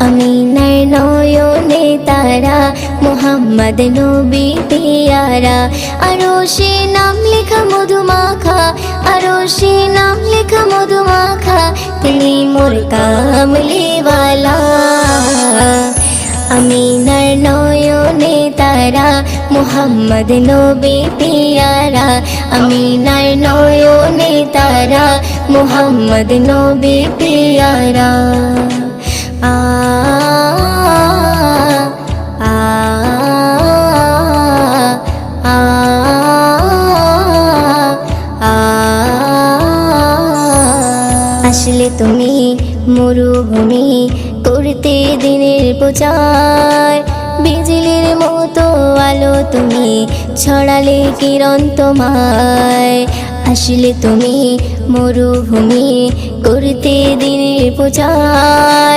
আমিনার নয়নে তারা, মুহাম্মদ নবী পিয়ারা। আরশে নাম লেখা মধুমাখা, আরশে নাম লেখা মধুমাখা, তিনি মোর কামলিওয়ালা। আমিনার নয়নে তারা, মুহাম্মদ নবী পিয়ারা। আমিনার নয়নে তারা, মুহাম্মদ নবী পিয়ারা। আ আ আ আ আসলে তুমি মরুভূমি করতে দিনের প্রচার, বিজলির মতো আলো তুমি ছড়ালে কিরণ তোমায়। আসলে তুমি মরুভূমি করতে দিনের প্রচার,